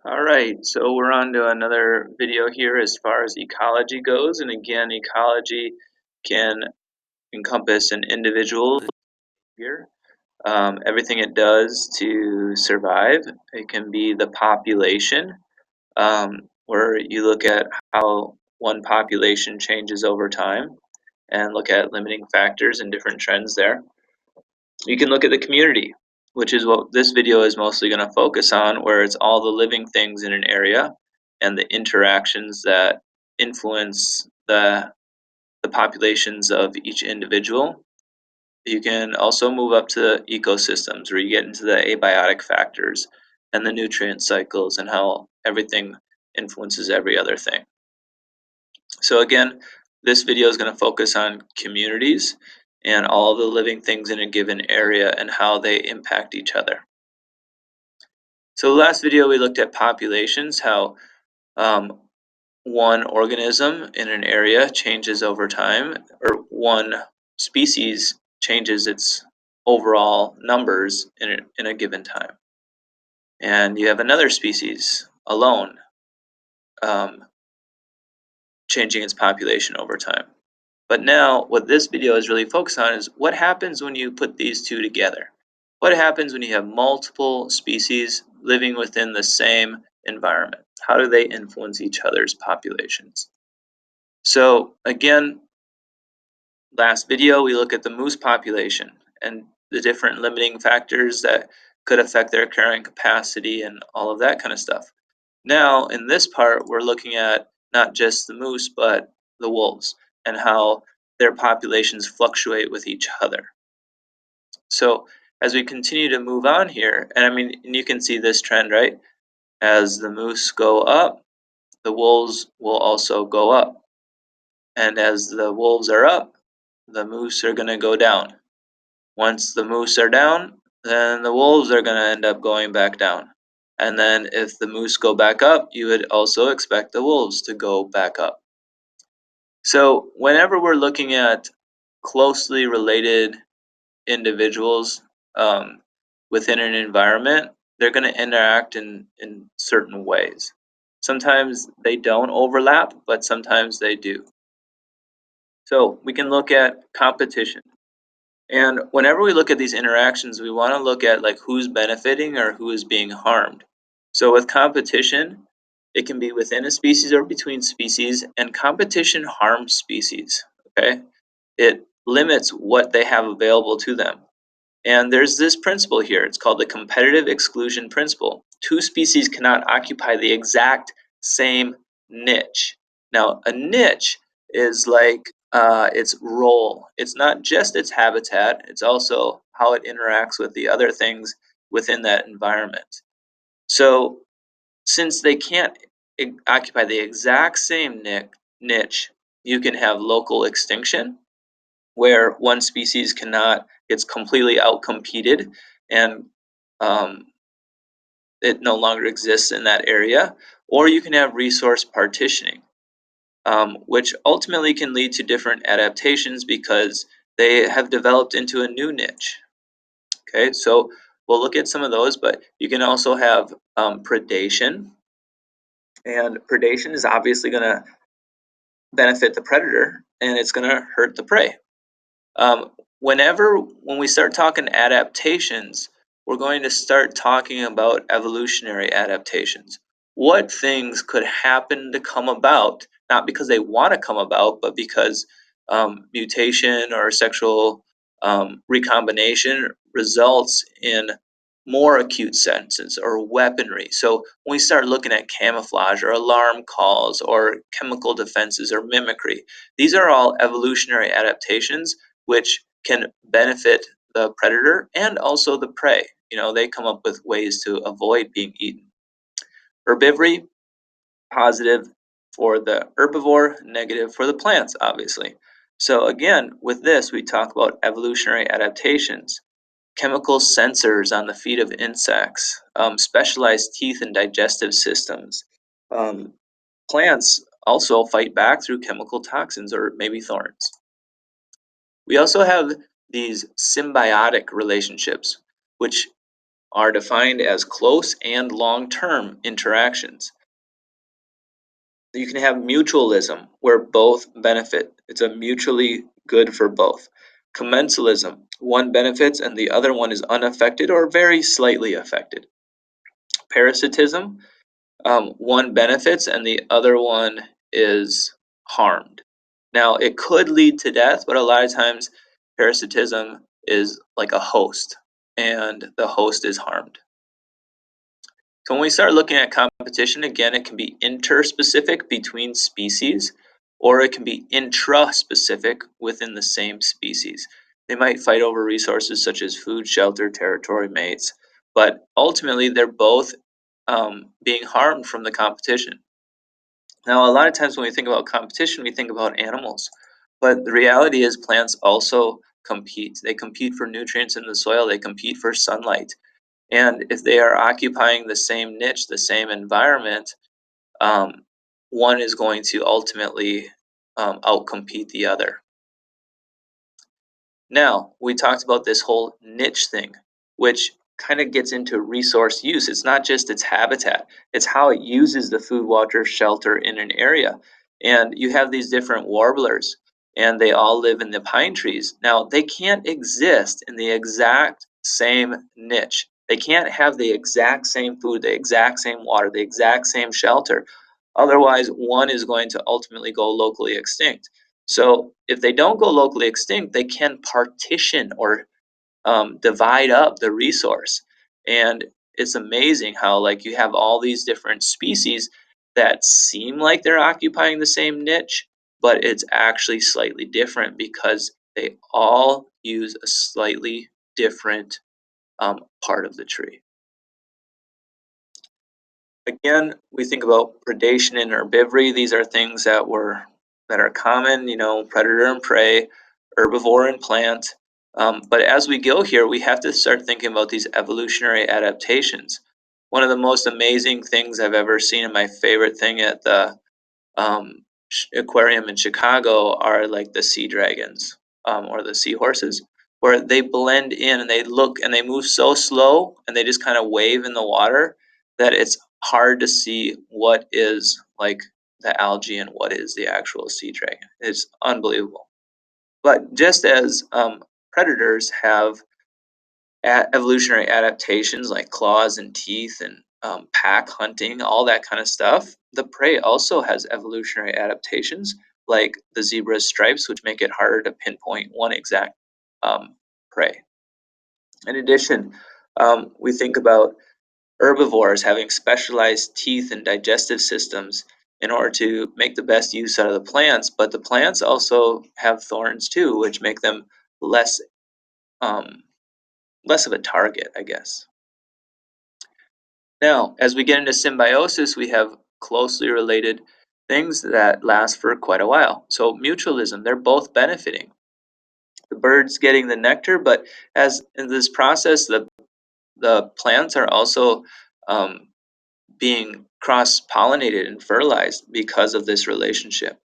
All right, so we're on to another video here as far as ecology goes. And again, ecology can encompass an individual here, everything it does to survive. It can be the population, where you look at how one population changes over time and look at limiting factors and different trends there. You can look at the community, which is what this video is mostly going to focus on, where it's all the living things in an area and the interactions that influence the populations of each individual. You can also move up to ecosystems, where you get into the abiotic factors and the nutrient cycles and how everything influences every other thing. So again, this video is going to focus on communities and all the living things in a given area and how they impact each other. So the last video we looked at populations, how um, one organism in an area changes over time, or one species changes its overall numbers in a given time. And you have another species alone um, changing its population over time. But now what this video is really focused on is what happens when you put these two together. What happens when you have multiple species living within the same environment? How do they influence each other's populations? So again, last video we look at the moose population and the different limiting factors that could affect their carrying capacity and all of that kind of stuff. Now, in this part, we're looking at not just the moose, but the wolves and how their populations fluctuate with each other. So, as we continue to move on here, and I mean, and you can see this trend, right? As the moose go up, the wolves will also go up. And as the wolves are up, the moose are going to go down. Once the moose are down, then the wolves are going to end up going back down. And then if the moose go back up, you would also expect the wolves to go back up. So whenever we're looking at closely related individuals within an environment, they're going to interact in certain ways. Sometimes they don't overlap, but sometimes they do. So we can look at competition. And whenever we look at these interactions, we want to look at like who's benefiting or who is being harmed. So with competition, it can be within a species or between species, and competition harms species. Okay, it limits what they have available to them. And there's this principle here. It's called the competitive exclusion principle. Two species cannot occupy the exact same niche. Now, a niche is like its role. It's not just its habitat, it's also how it interacts with the other things within that environment. So, since they can't occupy the exact same niche, you can have local extinction where one species cannot gets completely outcompeted and um, it no longer exists in that area, or you can have resource partitioning, which ultimately can lead to different adaptations because they have developed into a new niche. Okay, so we'll look at some of those, but you can also have predation, and predation is obviously going to benefit the predator and it's going to hurt the prey. Um, when we start talking adaptations, we're going to start talking about evolutionary adaptations. What things could happen to come about, not because they want to come about, but because mutation or sexual recombination results in more acute senses or weaponry. So when we start looking at camouflage or alarm calls or chemical defenses or mimicry, these are all evolutionary adaptations which can benefit the predator and also the prey. You know, they come up with ways to avoid being eaten. Herbivory, positive for the herbivore, negative for the plants, obviously. So again, with this, we talk about evolutionary adaptations, chemical sensors on the feet of insects, specialized teeth and digestive systems. Um, Plants also fight back through chemical toxins or maybe thorns. We also have these symbiotic relationships, which are defined as close and long-term interactions. You can have mutualism where both benefit. It's a mutually good for both. Commensalism, one benefits and the other one is unaffected or very slightly affected. Parasitism, one benefits and the other one is harmed. Now, it could lead to death, but a lot of times parasitism is like a host, and the host is harmed. So when we start looking at competition, again, it can be interspecific between species, or it can be intraspecific within the same species. They might fight over resources such as food, shelter, territory, mates, but ultimately they're both being harmed from the competition. Now, a lot of times when we think about competition, we think about animals, but the reality is plants also compete. They compete for nutrients in the soil, they compete for sunlight. And if they are occupying the same niche, the same environment, um, one is going to ultimately outcompete the other. Now, we talked about this whole niche thing, which kind of gets into resource use. It's not just its habitat, it's how it uses the food, water, shelter in an area. And you have these different warblers, and they all live in the pine trees. Now, they can't exist in the exact same niche. They can't have the exact same food, the exact same water, the exact same shelter. Otherwise, one is going to ultimately go locally extinct. So if they don't go locally extinct, they can partition or divide up the resource. And it's amazing how like you have all these different species that seem like they're occupying the same niche, but it's actually slightly different because they all use a slightly different part of the tree. Again, we think about predation and herbivory. These are things that are common, predator and prey, herbivore and plant. But as we go here, we have to start thinking about these evolutionary adaptations. One of the most amazing things I've ever seen, and my favorite thing at the aquarium in Chicago are like the sea dragons or the seahorses, where they blend in and they look and they move so slow and they just kind of wave in the water that it's hard to see what is like the algae and what is the actual sea dragon. It's unbelievable. But just as predators have evolutionary adaptations like claws and teeth and pack hunting, all that kind of stuff. The prey also has evolutionary adaptations like the zebra's stripes, which make it harder to pinpoint one exact prey. In addition, we think about herbivores having specialized teeth and digestive systems in order to make the best use out of the plants, but the plants also have thorns too, which make them less um, less of a target, I guess. Now, as we get into symbiosis, we have closely related things that last for quite a while. So, mutualism, they're both benefiting. The bird's getting the nectar, but as in this process, the plants are also um, being cross pollinated and fertilized because of this relationship.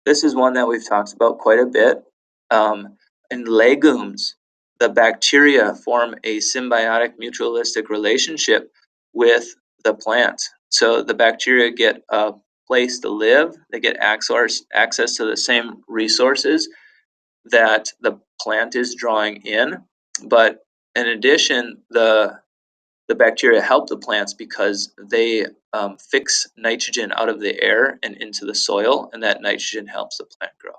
This is one that we've talked about quite a bit. In legumes, the bacteria form a symbiotic mutualistic relationship with the plant. So the bacteria get a place to live, they get access to the same resources that the plant is drawing in. But in addition, the bacteria help the plants because they fix nitrogen out of the air and into the soil, and that nitrogen helps the plant grow.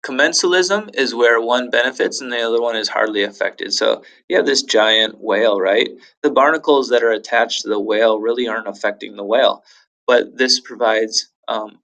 Commensalism is where one benefits and the other one is hardly affected. So you have this giant whale, right? The barnacles that are attached to the whale really aren't affecting the whale, but this provides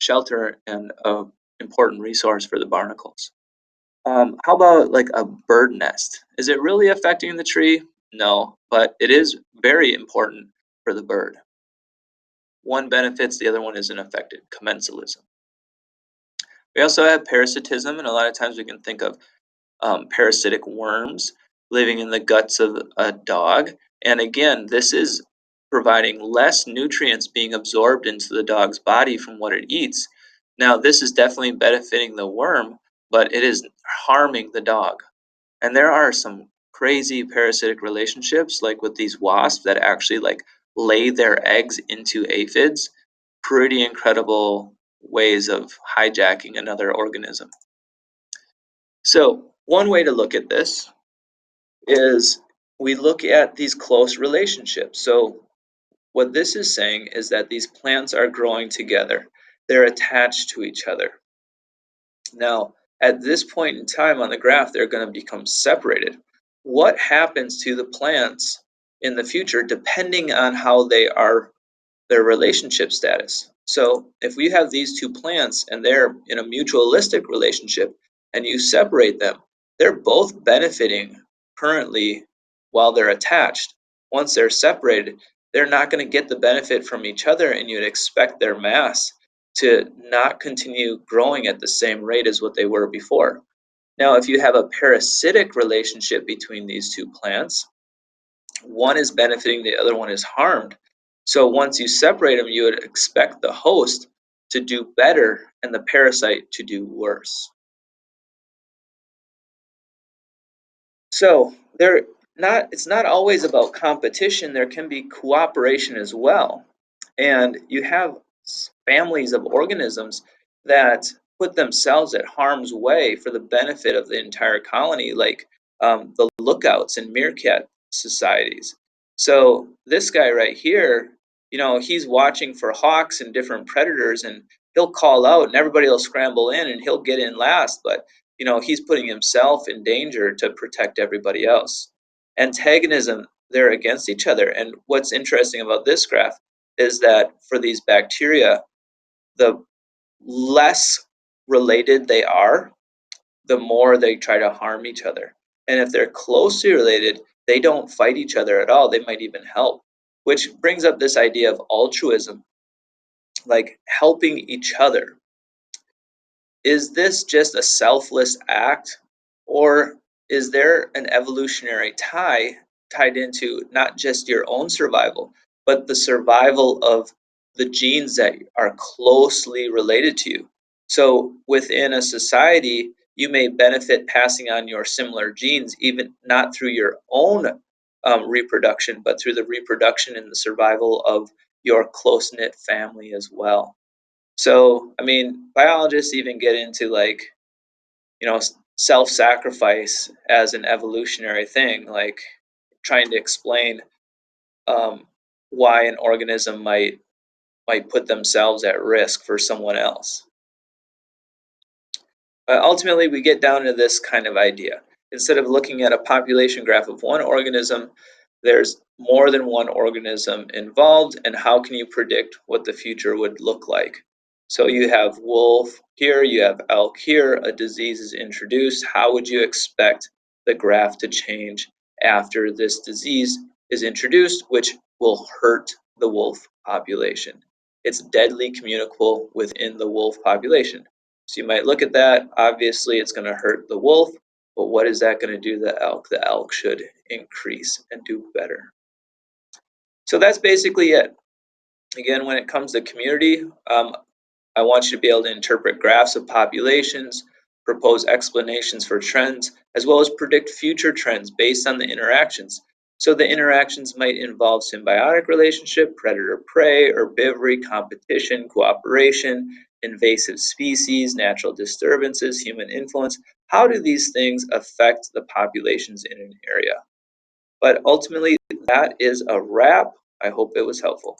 shelter and an important resource for the barnacles. How about like a bird nest? Is it really affecting the tree? No, but it is very important for the bird. One benefits, the other one isn't affected. Commensalism. We also have parasitism, and a lot of times we can think of parasitic worms living in the guts of a dog. And again, this is providing less nutrients being absorbed into the dog's body from what it eats. Now, this is definitely benefiting the worm, but it is harming the dog. And there are some crazy parasitic relationships, like with these wasps that actually like lay their eggs into aphids. Pretty incredible ways of hijacking another organism. So one way to look at this is we look at these close relationships. So what this is saying is that these plants are growing together. They're attached to each other. Now, at this point in time on the graph, they're going to become separated. What happens to the plants in the future depending on how they are, their relationship status? So if we have these two plants and they're in a mutualistic relationship and you separate them, they're both benefiting currently while they're attached. Once they're separated, they're not going to get the benefit from each other, and you'd expect their mass to not continue growing at the same rate as what they were before. Now, if you have a parasitic relationship between these two plants, one is benefiting, the other one is harmed. So once you separate them, you would expect the host to do better and the parasite to do worse. So it's not always about competition. There can be cooperation as well. And you have families of organisms that put themselves at harm's way for the benefit of the entire colony, like the lookouts and meerkat societies. So this guy right here, he's watching for hawks and different predators, and he'll call out, and everybody will scramble in, and he'll get in last. But he's putting himself in danger to protect everybody else. Antagonism, they're against each other. And what's interesting about this graph is that for these bacteria, the less related they are, the more they try to harm each other. And if they're closely related, they don't fight each other at all. They might even help, which brings up this idea of altruism, like helping each other. Is this just a selfless act, or is there an evolutionary tied into not just your own survival, but the survival of the genes that are closely related to you? So within a society, you may benefit passing on your similar genes, even not through your own reproduction, but through the reproduction and the survival of your close knit family as well. So, I mean, biologists even get into like, self-sacrifice as an evolutionary thing, like trying to explain um, why an organism might put themselves at risk for someone else. Ultimately, we get down to this kind of idea. Instead of looking at a population graph of one organism, there's more than one organism involved, and how can you predict what the future would look like? So you have wolf here, you have elk here, a disease is introduced. How would you expect the graph to change after this disease is introduced, which will hurt the wolf population? It's deadly communicable within the wolf population. So you might look at that. Obviously, it's going to hurt the wolf, but what is that going to do to the elk? The elk should increase and do better. So that's basically it. Again, when it comes to community, I want you to be able to interpret graphs of populations, propose explanations for trends, as well as predict future trends based on the interactions. So the interactions might involve symbiotic relationship, predator-prey, herbivory, competition, cooperation, invasive species, natural disturbances, human influence. How do these things affect the populations in an area? But ultimately, that is a wrap. I hope it was helpful.